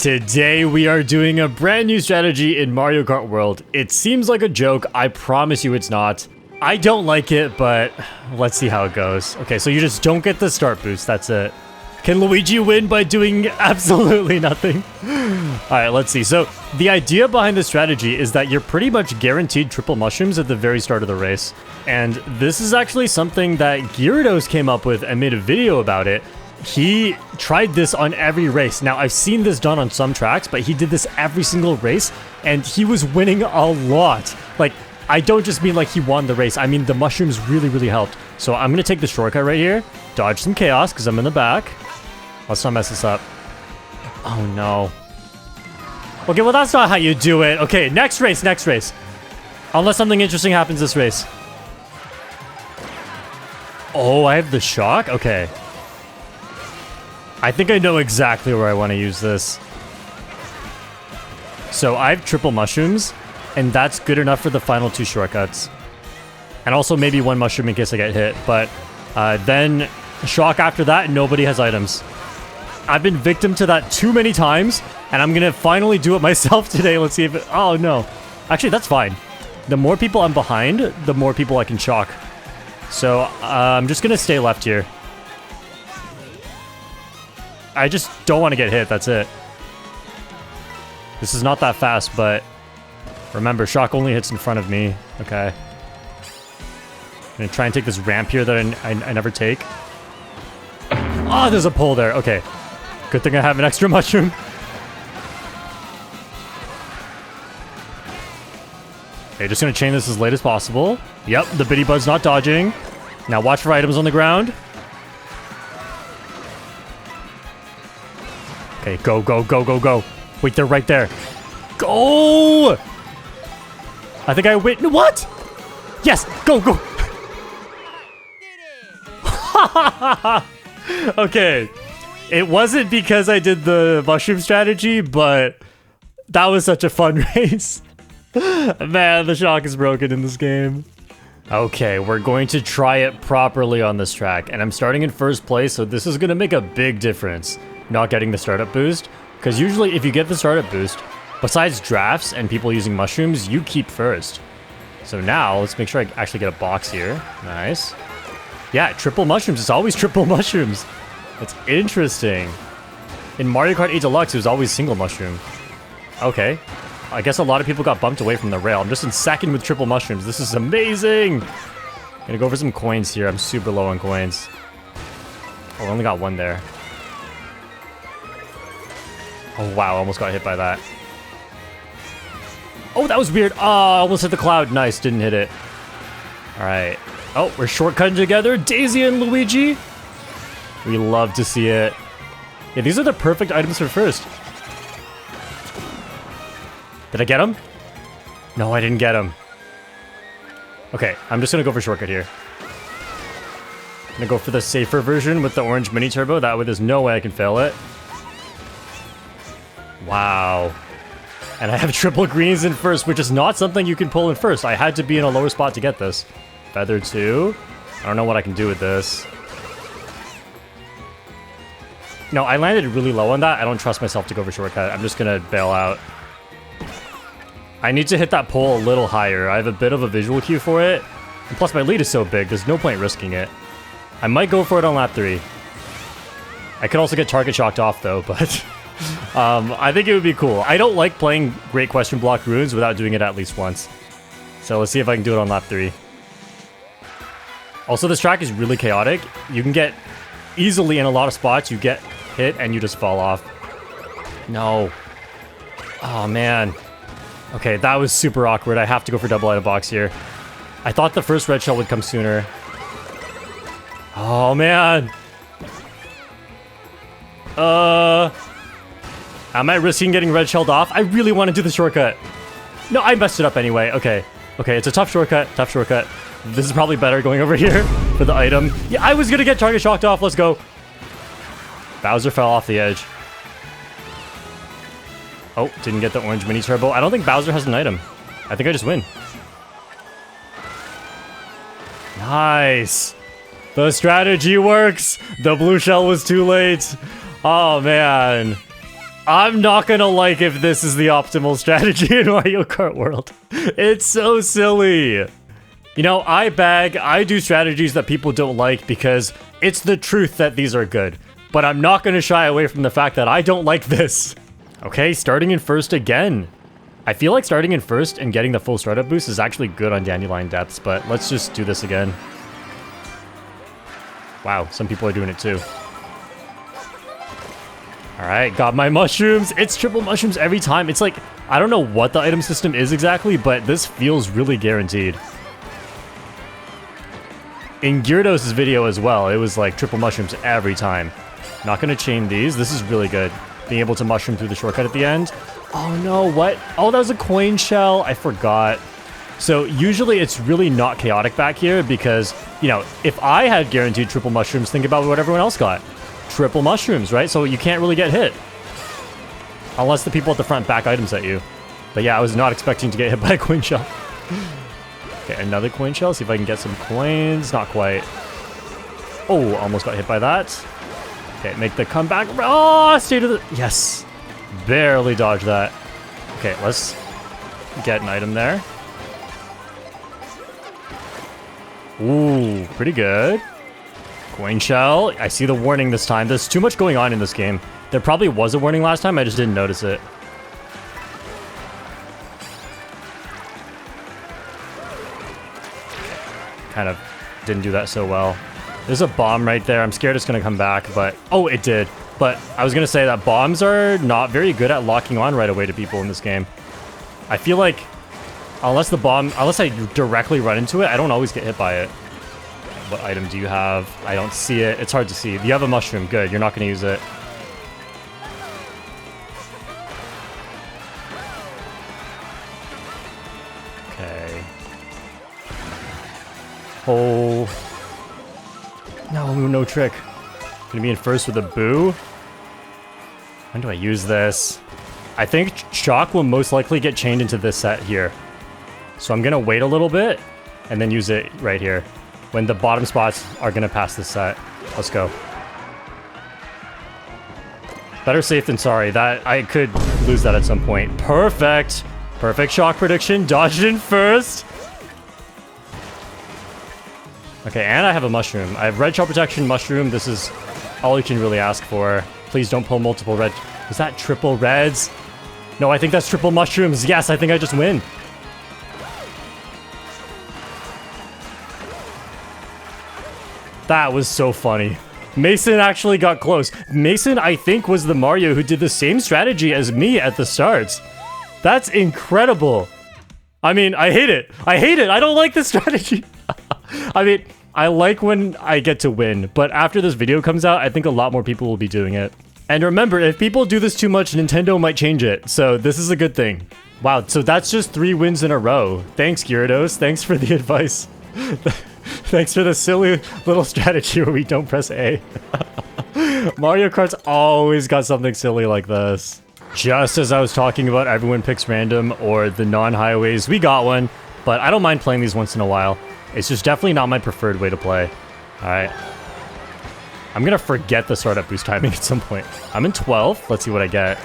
Today we are doing a brand new strategy in Mario Kart World. It seems like a joke, I promise you it's not. I don't like it, but let's see how it goes. Okay, so you just don't get the start boost, that's it. Can Luigi win by doing absolutely nothing? Alright, let's see. So, the idea behind this strategy is that you're pretty much guaranteed triple mushrooms at the very start of the race. And this is actually something that Gyarados came up with and made a video about it. He tried this on every race. Now, I've seen this done on some tracks, but he did this every single race, and he was winning a lot. Like, I don't just mean like he won the race. I mean, the mushrooms really helped. So I'm going to take the shortcut right here, dodge some chaos, because I'm in the back. Let's not mess this up. Oh, no. Okay, well, that's not how you do it. Okay, next race. Unless something interesting happens this race. Oh, I have the shock? Okay. I think I know exactly where I want to use this. So I have triple mushrooms, and that's good enough for the final two shortcuts. And also maybe one mushroom in case I get hit, but then shock after that, nobody has items. I've been victim to that too many times, and I'm gonna finally do it myself today. Let's see if it... Oh, no. Actually, that's fine. The more people I'm behind, the more people I can shock. So I'm just gonna stay left here. I just don't want to get hit, that's it. This is not that fast, but remember, shock only hits in front of me. Okay. I'm gonna try and take this ramp here that I never take. Oh, there's a pole there. Okay. Good thing I have an extra mushroom. Okay, just gonna chain this as late as possible. Yep, the Bitty Bud's not dodging. Now watch for items on the ground. Okay, go. Wait, they're right there. Go! I think I win. What? Yes, go. Okay. It wasn't because I did the mushroom strategy, but that was such a fun race. Man, the shock is broken in this game. Okay, we're going to try it properly on this track, and I'm starting in first place, so this is going to make a big difference. Not getting the startup boost, because usually if you get the startup boost, besides drafts and people using mushrooms, you keep first. So now, let's make sure I actually get a box here. Nice. Yeah, triple mushrooms. It's always triple mushrooms. That's interesting. In Mario Kart 8 Deluxe, it was always single mushroom. Okay. I guess a lot of people got bumped away from the rail. I'm just in second with triple mushrooms. This is amazing. Gonna go for some coins here. I'm super low on coins. Oh, I only got one there. Oh, wow. Almost got hit by that. Oh, that was weird. Oh, I almost hit the cloud. Nice. Didn't hit it. All right. Oh, we're shortcutting together. Daisy and Luigi. We love to see it. Yeah, these are the perfect items for first. Did I get him? No, I didn't get him. Okay, I'm just going to go for shortcut here. I'm going to go for the safer version with the orange mini turbo. That way there's no way I can fail it. Wow. And I have triple greens in first, which is not something you can pull in first. I had to be in a lower spot to get this. Feather 2. I don't know what I can do with this. No, I landed really low on that. I don't trust myself to go for shortcut. I'm just going to bail out. I need to hit that pole a little higher. I have a bit of a visual cue for it. And plus, my lead is so big, there's no point risking it. I might go for it on lap 3. I could also get target shocked off, though, but... I think it would be cool. I don't like playing Great Question Block runes without doing it at least once. So let's see if I can do it on lap 3. Also, this track is really chaotic. You can get easily in a lot of spots. You get hit and you just fall off. No. Oh, man. Okay, that was super awkward. I have to go for double item box here. I thought the first red shell would come sooner. Oh, man. Am I risking getting red shelled off? I really want to do the shortcut. No, I messed it up anyway. Okay. Okay, it's a tough shortcut. Tough shortcut. This is probably better going over here for the item. Yeah, I was going to get target shocked off. Let's go. Bowser fell off the edge. Oh, didn't get the orange mini turbo. I don't think Bowser has an item. I think I just win. Nice. The strategy works. The blue shell was too late. Oh, man. I'm not gonna like if this is the optimal strategy in Mario Kart World. It's so silly. You know, I do strategies that people don't like because it's the truth that these are good. But I'm not gonna shy away from the fact that I don't like this. Okay, starting in first again. I feel like starting in first and getting the full startup boost is actually good on Dandelion Depths, but let's just do this again. Wow, some people are doing it too. Alright, got my mushrooms. It's triple mushrooms every time. It's like, I don't know what the item system is exactly, but this feels really guaranteed. In Gyarados' video as well, it was like triple mushrooms every time. Not gonna chain these. This is really good. Being able to mushroom through the shortcut at the end. Oh no, what? Oh, that was a coin shell. I forgot. So usually it's really not chaotic back here because, you know, if I had guaranteed triple mushrooms, think about what everyone else got. Triple mushrooms, right? So you can't really get hit. Unless the people at the front back items at you. But yeah, I was not expecting to get hit by a coin shell. Okay, another coin shell. See if I can get some coins. Not quite. Oh, almost got hit by that. Okay, make the comeback. Oh, stay to the... Yes. Barely dodged that. Okay, let's get an item there. Ooh, pretty good. Coin shell. I see the warning this time. There's too much going on in this game. There probably was a warning last time. I just didn't notice it. Kind of didn't do that so well. There's a bomb right there. I'm scared it's going to come back, but... Oh, it did. But I was going to say that bombs are not very good at locking on right away to people in this game. I feel like unless I directly run into it, I don't always get hit by it. What item do you have? I don't see it. It's hard to see. You have a mushroom. Good. You're not going to use it. Okay. Oh. No, no trick. Gonna be in first with a boo. When do I use this? I think Shock will most likely get chained into this set here. So I'm gonna wait a little bit and then use it right here. When the bottom spots are gonna pass this set. Let's go. Better safe than sorry. That I could lose that at some point. Perfect. Perfect Shock prediction. Dodged in first. Okay, and I have a mushroom. I have red shell protection, mushroom. This is all you can really ask for. Please don't pull multiple red. Is that triple reds? No, I think that's triple mushrooms. Yes, I think I just win. That was so funny. Mason actually got close. Mason, I think, was the Mario who did the same strategy as me at the starts. That's incredible. I mean, I hate it. I hate it. I don't like this strategy. I mean, I like when I get to win, but after this video comes out, I think a lot more people will be doing it. And remember, if people do this too much, Nintendo might change it, so this is a good thing. Wow, so that's just 3 wins in a row. Thanks, Gyarados. Thanks for the advice. Thanks for the silly little strategy where we don't press A. Mario Kart's always got something silly like this. Just as I was talking about everyone picks random or the non-highways, we got one, but I don't mind playing these once in a while. It's just definitely not my preferred way to play. Alright. I'm gonna forget the startup boost timing at some point. I'm in 12th. Let's see what I get.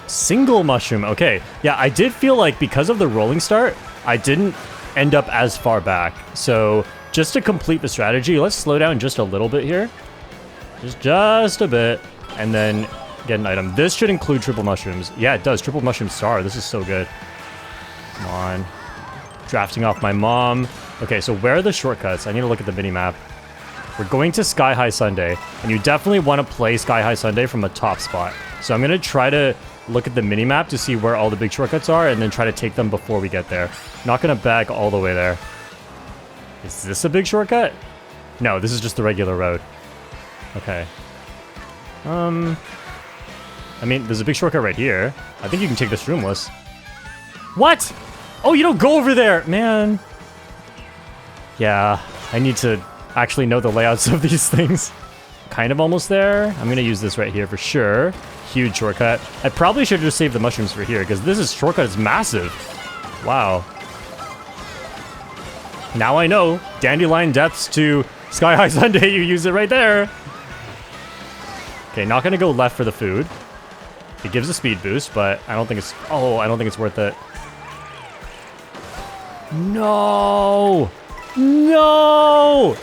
Single mushroom. Okay. Yeah, I did feel like because of the rolling start, I didn't end up as far back. So just to complete the strategy, let's slow down just a little bit here. Just a bit. And then get an item. This should include triple mushrooms. Yeah, it does. Triple mushroom star. This is so good. Come on. Drafting off my mom. Okay, so where are the shortcuts? I need to look at the mini-map. We're going to Sky High Sunday, and you definitely want to play Sky High Sunday from a top spot. So I'm going to try to look at the mini-map to see where all the big shortcuts are, and then try to take them before we get there. Not going to bag all the way there. Is this a big shortcut? No, this is just the regular road. Okay. I mean, there's a big shortcut right here. I think you can take this roomless. What? Oh, you don't go over there! Man. Yeah, I need to actually know the layouts of these things. Kind of almost there. I'm gonna use this right here for sure. Huge shortcut. I probably should just save the mushrooms for here, because this shortcut is massive. Wow. Now I know. Dandelion Depths to Sky High Sunday, you use it right there. Okay, not gonna go left for the food. It gives a speed boost, but I don't think it's... Oh, I don't think it's worth it. No! No!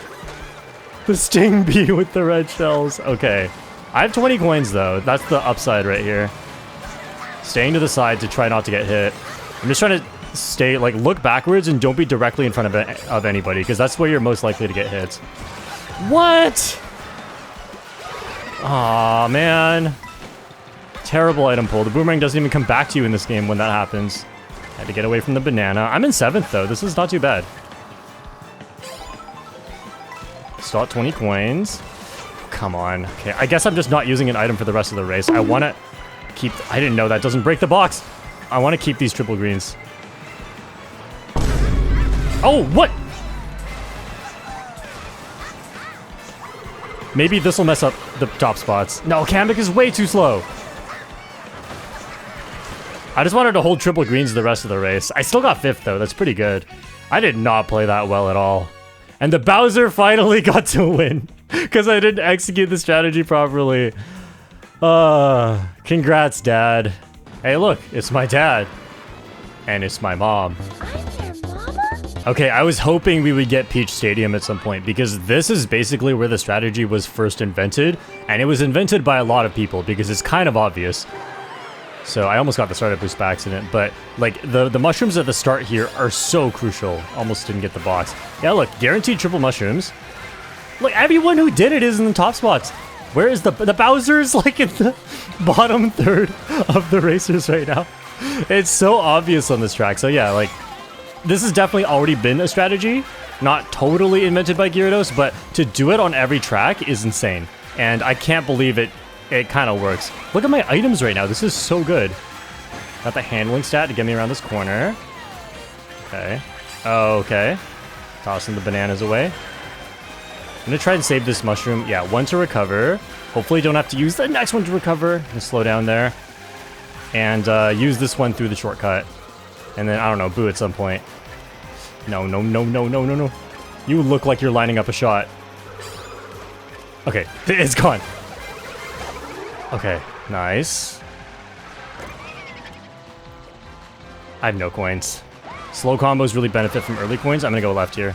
The Sting Bee with the red shells. Okay. I have 20 coins, though. That's the upside right here. Staying to the side to try not to get hit. I'm just trying to stay, like, look backwards and don't be directly in front of anybody, because that's where you're most likely to get hit. What? Aw, man. Terrible item pull. The boomerang doesn't even come back to you in this game when that happens. I had to get away from the banana. I'm in 7th, though. This is not too bad. Still at 20 coins. Come on. Okay, I guess I'm just not using an item for the rest of the race. I want to keep... I didn't know that doesn't break the box. I want to keep these triple greens. Oh, what? Maybe this will mess up the top spots. No, Kamek is way too slow. I just wanted to hold triple greens the rest of the race. I still got 5th, though. That's pretty good. I did not play that well at all. And the Bowser finally got to win because I didn't execute the strategy properly. Congrats, Dad. Hey, look, it's my dad. And it's my mom. I'm your mama? Okay, I was hoping we would get Peach Stadium at some point because this is basically where the strategy was first invented. And it was invented by a lot of people because it's kind of obvious. So I almost got the startup boost by accident, but like the mushrooms at the start here are so crucial. Almost didn't get the box. Yeah, look, guaranteed triple mushrooms. Look, everyone who did it is in the top spots. Where is the Bowser's like in the bottom third of the racers right now? It's so obvious on this track. So yeah, like this has definitely already been a strategy, not totally invented by Gyarados, but to do it on every track is insane. And I can't believe it kind of works. Look at my items right now. This is so good. Got the handling stat to get me around this corner. Okay. Oh, okay. Tossing the bananas away. I'm going to try and save this mushroom. Yeah, one to recover. Hopefully don't have to use the next one to recover. I'm going to slow down there. And use this one through the shortcut. And then, I don't know, boo at some point. No, no, no, no, no, no, no. You look like you're lining up a shot. Okay, it's gone. Okay, nice. I have no coins. Slow combos really benefit from early coins. I'm gonna go left here.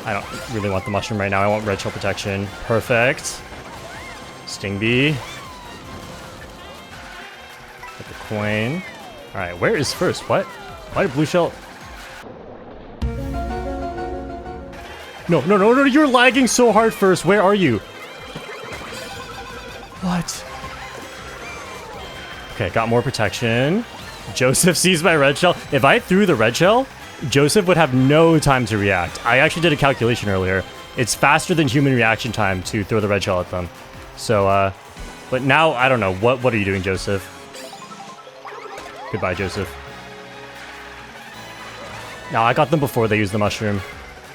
I don't really want the mushroom right now. I want red shell protection. Perfect. Sting Bee. Get the coin. Alright, where is first? What? Why did blue shell... No, no, no, no, you're lagging so hard first. Where are you? What? Okay, got more protection. Joseph sees my red shell. If I threw the red shell, Joseph would have no time to react. I actually did a calculation earlier. It's faster than human reaction time to throw the red shell at them. So, but now, I don't know. What are you doing, Joseph? Goodbye, Joseph. No, I got them before they used the mushroom.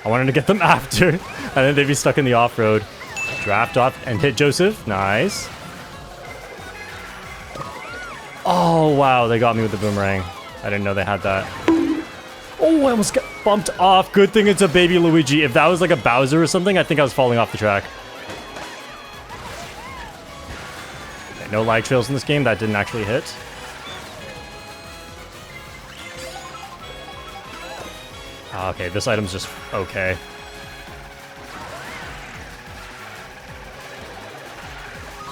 I wanted to get them after, and then they'd be stuck in the off-road. Draft off and hit Joseph. Nice. Oh, wow. They got me with the boomerang. I didn't know they had that. Oh, I almost got bumped off. Good thing it's a baby Luigi. If that was like a Bowser or something, I think I was falling off the track. Okay, no lag trails in this game. That didn't actually hit. Okay, this item's just okay.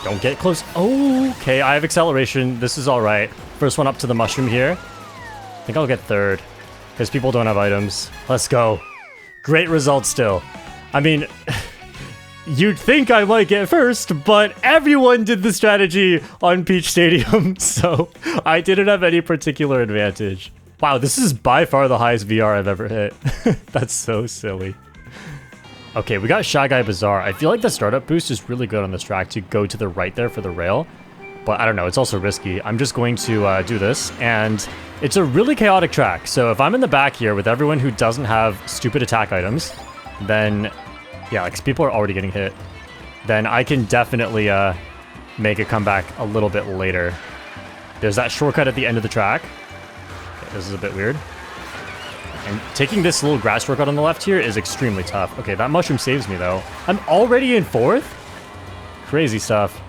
Don't get close. Oh, okay, I have acceleration. This is all right. First one up to the mushroom here. I think I'll get third because people don't have items. Let's go. Great result still. I mean, you'd think I might get first, but everyone did the strategy on Peach Stadium, so I didn't have any particular advantage. Wow, this is by far the highest VR I've ever hit. That's so silly. Okay, we got Shy Guy Bazaar. I feel like the startup boost is really good on this track to go to the right there for the rail. But I don't know, it's also risky. I'm just going to do this, and it's a really chaotic track. So if I'm in the back here with everyone who doesn't have stupid attack items, then, yeah, like people are already getting hit, then I can definitely make a comeback a little bit later. There's that shortcut at the end of the track. Okay, this is a bit weird. And taking this little grass shortcut on the left here is extremely tough. Okay, that mushroom saves me, though. I'm already in 4th? Crazy stuff.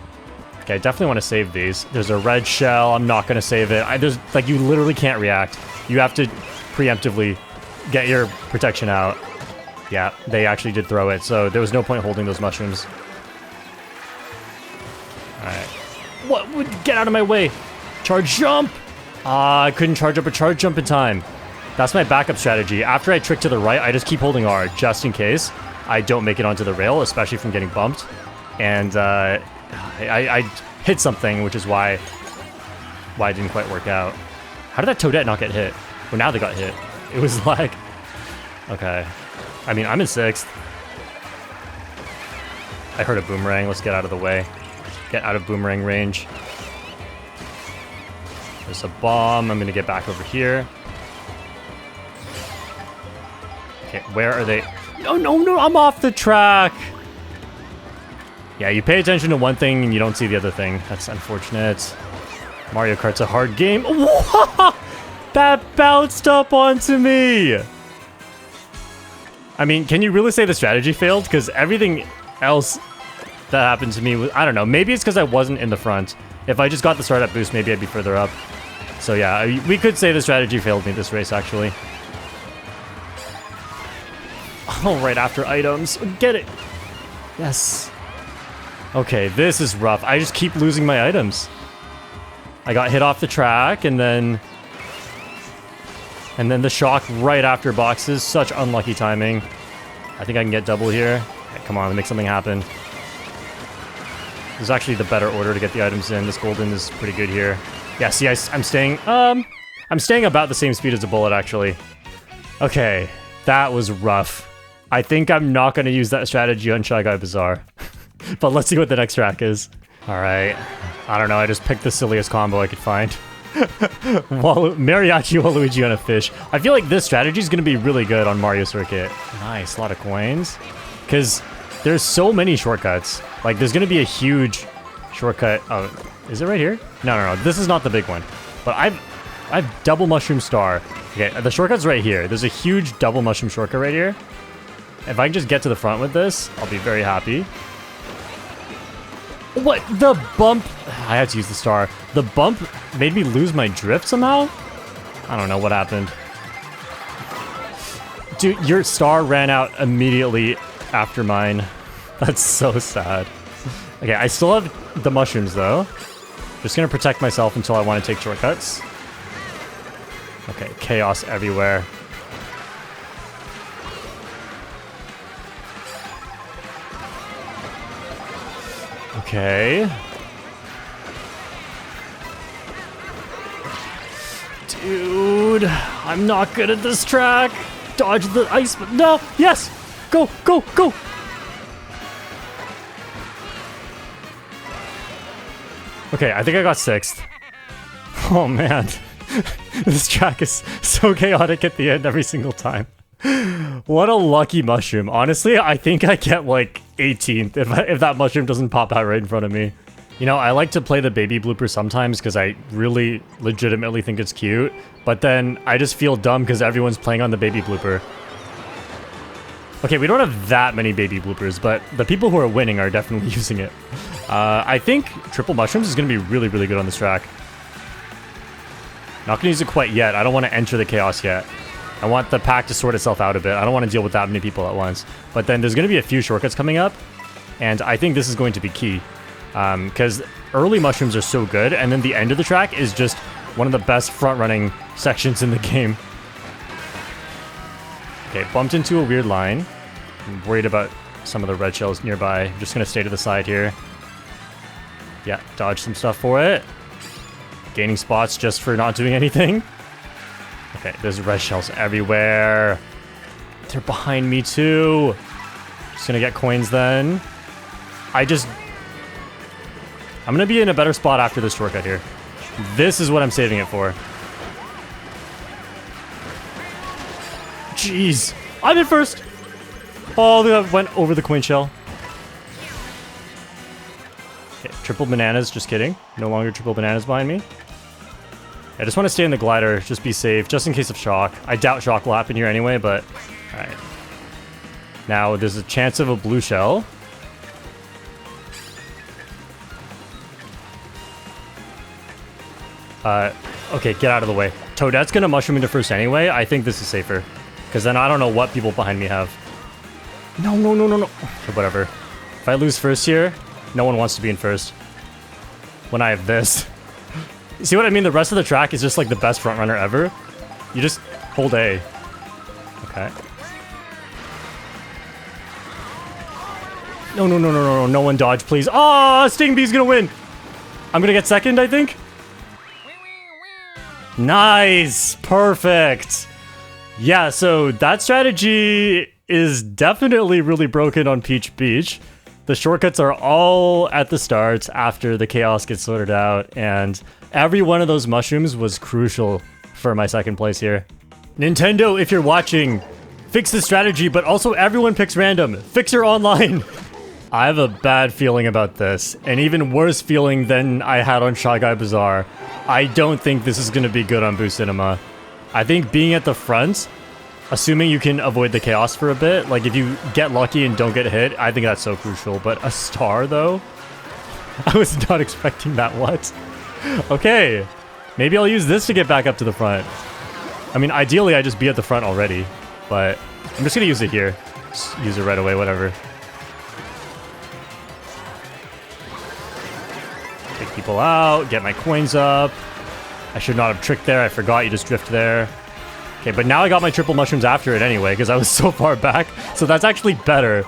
Okay, I definitely want to save these. There's a red shell. I'm not going to save it. There's, like, you literally can't react. You have to preemptively get your protection out. Yeah, they actually did throw it, so there was no point holding those mushrooms. Alright. What? Get out of my way! Charge jump! I couldn't charge up a charge jump in time. That's my backup strategy. After I trick to the right, I just keep holding R, just in case I don't make it onto the rail, especially from getting bumped. And, I hit something, which is why it didn't quite work out. How did that Toadette not get hit? Well, now they got hit. It was like... Okay. I mean, I'm in 6th. I heard a boomerang. Let's get out of the way. Get out of boomerang range. There's a bomb. I'm gonna get back over here. Okay, where are they? No, no, no, I'm off the track! Yeah, you pay attention to one thing and you don't see the other thing. That's unfortunate. Mario Kart's a hard game. That bounced up onto me! I mean, can you really say the strategy failed? Because everything else that happened to me was... I don't know, maybe it's because I wasn't in the front. If I just got the startup boost, maybe I'd be further up. So yeah, we could say the strategy failed me this race, actually. Oh, right after items. Get it! Yes. Okay, this is rough. I just keep losing my items. I got hit off the track, and then the shock right after boxes. Such unlucky timing. I think I can get double here. Okay, come on, make something happen. This is actually the better order to get the items in. This golden is pretty good here. Yeah, see, I'm staying about the same speed as a bullet, actually. Okay, that was rough. I think I'm not going to use that strategy on Shy Guy Bazaar. But let's see what the next track is. Alright. I don't know, I just picked the silliest combo I could find. Mariachi Waluigi on a fish. I feel like this strategy is going to be really good on Mario Circuit. Nice, a lot of coins. Because there's so many shortcuts. Like, there's going to be a huge shortcut. Oh, is it right here? No, no, no. This is not the big one. But I've double mushroom star. Okay, the shortcut's right here. There's a huge double mushroom shortcut right here. If I can just get to the front with this, I'll be very happy. What? The bump? I had to use the star. The bump made me lose my drift somehow? I don't know what happened. Dude, your star ran out immediately after mine. That's so sad. Okay, I still have the mushrooms, though. Just gonna protect myself until I want to take shortcuts. Okay, chaos everywhere. Okay. Dude, I'm not good at this track. Dodge the ice, but no, yes! Go, go, go! Okay, I think I got 6th. Oh man. This track is so chaotic at the end every single time. What a lucky mushroom. Honestly, I think I get like 18th if that mushroom doesn't pop out right in front of me. You know, I like to play the baby blooper sometimes because I really legitimately think it's cute. But then I just feel dumb because everyone's playing on the baby blooper. Okay, we don't have that many baby bloopers, but the people who are winning are definitely using it. I think triple mushrooms is going to be really, really good on this track. Not going to use it quite yet. I don't want to enter the chaos yet. I want the pack to sort itself out a bit. I don't want to deal with that many people at once. But then there's going to be a few shortcuts coming up, and I think this is going to be key. Because early mushrooms are so good, and then the end of the track is just one of the best front-running sections in the game. Okay, bumped into a weird line. I'm worried about some of the red shells nearby. I'm just going to stay to the side here. Yeah, dodge some stuff for it. Gaining spots just for not doing anything. Okay, there's red shells everywhere. They're behind me too. Just gonna get coins then. I'm gonna be in a better spot after this shortcut here. This is what I'm saving it for. Jeez. I'm in first. Oh, that went over the coin shell. Okay, triple bananas, just kidding. No longer triple bananas behind me. I just want to stay in the glider, just be safe, just in case of shock. I doubt shock will happen here anyway, but... Alright. Now, there's a chance of a blue shell. Okay, get out of the way. Toadette's gonna mushroom into first anyway. I think this is safer. Because then I don't know what people behind me have. No, no, no, no, no. Okay, whatever. If I lose first here, no one wants to be in first. When I have this. See what I mean? The rest of the track is just like the best front runner ever. You just hold A. Okay. No, no, no, no, no, no. No one dodge, please. Oh, Sting Bee's gonna win. I'm gonna get second, I think. Nice. Perfect. Yeah, so that strategy is definitely really broken on Peach Beach. The shortcuts are all at the start after the chaos gets sorted out, and every one of those mushrooms was crucial for my second place here. Nintendo, if you're watching, fix the strategy, but also everyone picks random. Fix your online. I have a bad feeling about this, an even worse feeling than I had on Shy Guy Bazaar. I don't think this is going to be good on Boo Cinema. I think being at the front, assuming you can avoid the chaos for a bit, like if you get lucky and don't get hit, I think that's so crucial. But a star, though? I was not expecting that, what? Okay, maybe I'll use this to get back up to the front. I mean, ideally, I just be at the front already, but I'm just going to use it here. Just use it right away, whatever. Take people out, get my coins up. I should not have tricked there. I forgot you just drift there. Okay, but now I got my triple mushrooms after it anyway, because I was so far back. So that's actually better.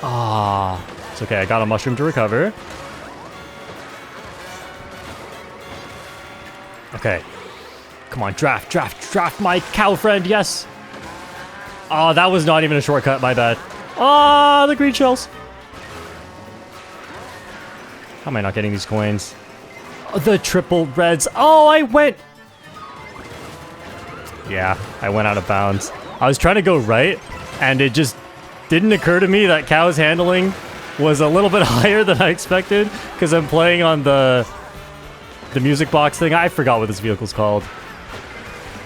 Ah, it's okay. I got a mushroom to recover. Okay. Come on, draft, draft, draft my cow friend, yes! Oh, that was not even a shortcut, my bad. Ah, the green shells! How am I not getting these coins? Oh, the triple reds. Oh, I went... Yeah, I went out of bounds. I was trying to go right, and it just didn't occur to me that Cow's handling was a little bit higher than I expected, because I'm playing on the music box thing. I forgot what this vehicle's called.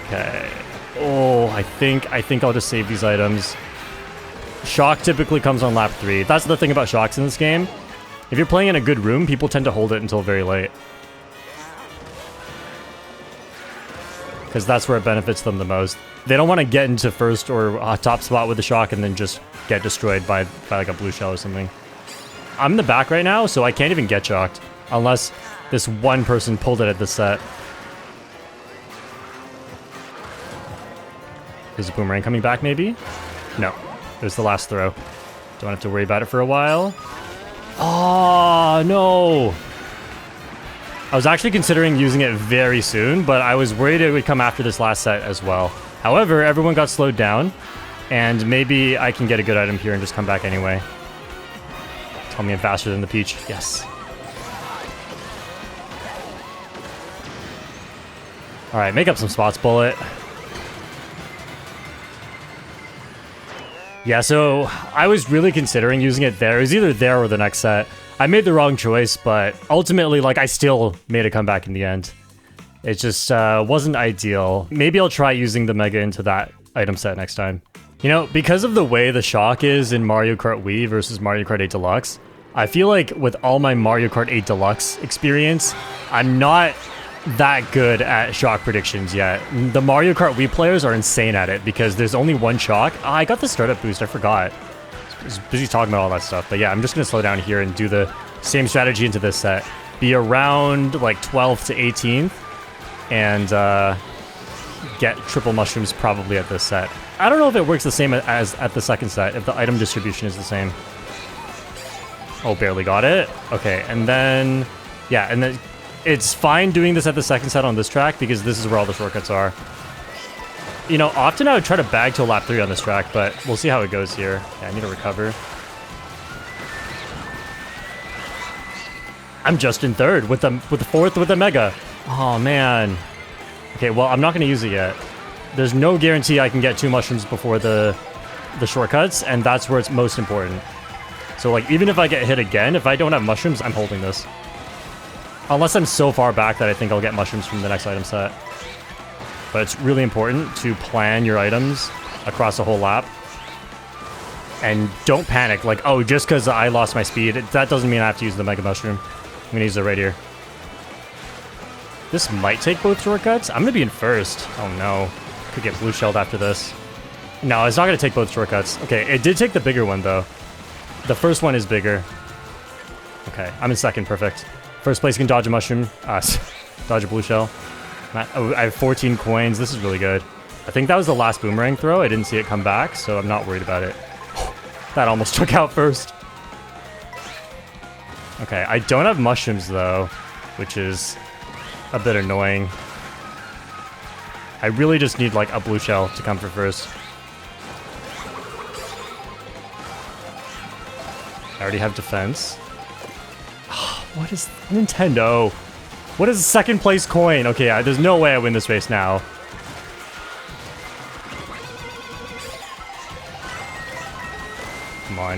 Okay. Oh, I think I'll just save these items. Shock typically comes on lap 3. That's the thing about shocks in this game. If you're playing in a good room, people tend to hold it until very late. Because that's where it benefits them the most. They don't want to get into first or a top spot with the shock and then just get destroyed by like a blue shell or something. I'm in the back right now, so I can't even get shocked. Unless this one person pulled it at the set. Is a boomerang coming back, maybe? No. It was the last throw. Don't have to worry about it for a while. Oh, no! I was actually considering using it very soon, but I was worried it would come after this last set as well. However, everyone got slowed down, and maybe I can get a good item here and just come back anyway. Tell me I'm faster than the Peach. Yes. Alright, make up some spots, Bullet. Yeah, so I was really considering using it there. It was either there or the next set. I made the wrong choice, but ultimately, like, I still made a comeback in the end. It just wasn't ideal. Maybe I'll try using the Mega into that item set next time. You know, because of the way the shock is in Mario Kart Wii versus Mario Kart 8 Deluxe, I feel like with all my Mario Kart 8 Deluxe experience, I'm not that good at shock predictions yet. The Mario Kart Wii players are insane at it because there's only one shock. Oh, I got the startup boost, I forgot. I was busy talking about all that stuff. But yeah, I'm just going to slow down here and do the same strategy into this set. Be around like 12th to 18th and get triple mushrooms probably at this set. I don't know if it works the same as at the second set, if the item distribution is the same. Oh, barely got it. Okay, and then... Yeah, and then it's fine doing this at the second set on this track because this is where all the shortcuts are. You know, often I would try to bag till lap 3 on this track, but we'll see how it goes here. Yeah, I need to recover. I'm just in third with the fourth with the Mega. Oh, man. Okay, well, I'm not going to use it yet. There's no guarantee I can get 2 mushrooms before the shortcuts, and that's where it's most important. So, like, even if I get hit again, if I don't have mushrooms, I'm holding this. Unless I'm so far back that I think I'll get mushrooms from the next item set. But it's really important to plan your items across a whole lap. And don't panic, like, oh, just because I lost my speed, that doesn't mean I have to use the Mega Mushroom. I'm going to use it right here. This might take both shortcuts. I'm gonna be in first. Oh no. Could get blue shelled after this. No, it's not gonna take both shortcuts. Okay, it did take the bigger one though. The first one is bigger. Okay, I'm in second, perfect. First place can dodge a mushroom. Dodge a blue shell. Oh, I have 14 coins. This is really good. I think that was the last boomerang throw. I didn't see it come back, so I'm not worried about it. That almost took out first. Okay, I don't have mushrooms though, which is a bit annoying. I really just need like a blue shell to come for first. I already have defense. What is Nintendo? What is a second place coin? Okay, there's no way I win this race now.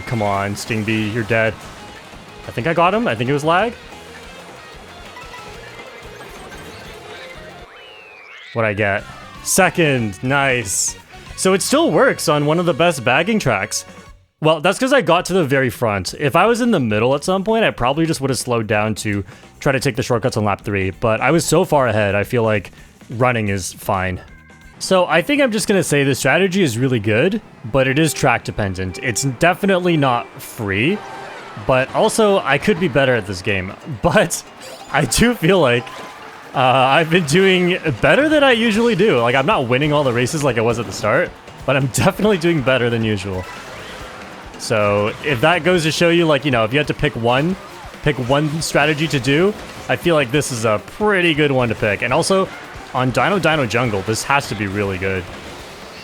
Come on, Sting B, you're dead. I think I got him. I think it was lag. What'd I get? Second, nice. So it still works on one of the best bagging tracks. Well, that's because I got to the very front. If I was in the middle at some point, I probably just would have slowed down to try to take the shortcuts on lap 3. But I was so far ahead, I feel like running is fine. So I think I'm just going to say the strategy is really good, but it is track dependent. It's definitely not free, but also I could be better at this game. But I do feel like I've been doing better than I usually do. Like, I'm not winning all the races like I was at the start, but I'm definitely doing better than usual. So if that goes to show you, like, you know, if you had to pick one strategy to do, I feel like this is a pretty good one to pick. And also, on Dino Jungle, this has to be really good.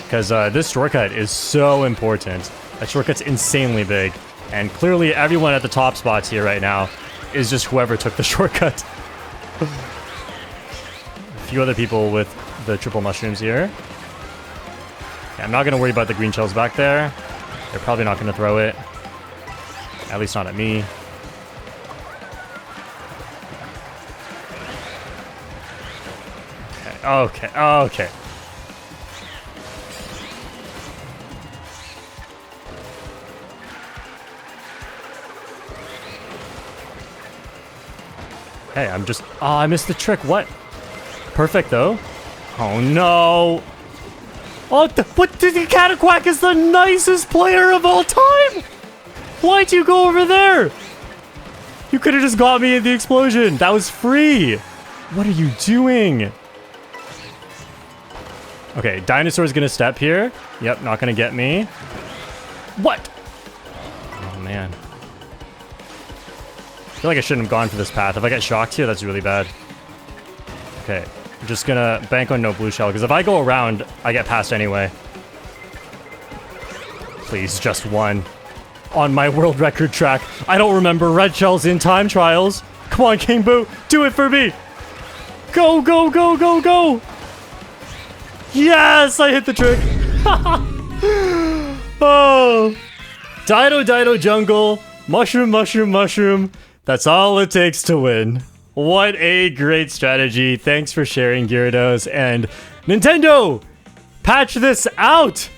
Because this shortcut is so important. That shortcut's insanely big. And clearly everyone at the top spots here right now is just whoever took the shortcut. A few other people with the triple mushrooms here. Okay, I'm not going to worry about the green shells back there. They're probably not going to throw it. At least not at me. Okay, okay. Hey, I'm just... Oh, I missed the trick. What? Perfect, though. Oh, no. Oh, what? The Cataquack is the nicest player of all time. Why'd you go over there? You could have just got me in the explosion. That was free. What are you doing? Okay, Dinosaur's gonna step here. Yep, not gonna get me. What? Oh, man. I feel like I shouldn't have gone for this path. If I get shocked here, that's really bad. Okay, I'm just gonna bank on no blue shell, because if I go around, I get past anyway. Please, just one. On my world record track. I don't remember red shells in time trials. Come on, King Boo, do it for me. Go, go, go, go, go. Yes, I hit the trick. Oh. Dino Jungle. Mushroom, mushroom, mushroom. That's all it takes to win. What a great strategy. Thanks for sharing, Gyarados. And Nintendo, patch this out.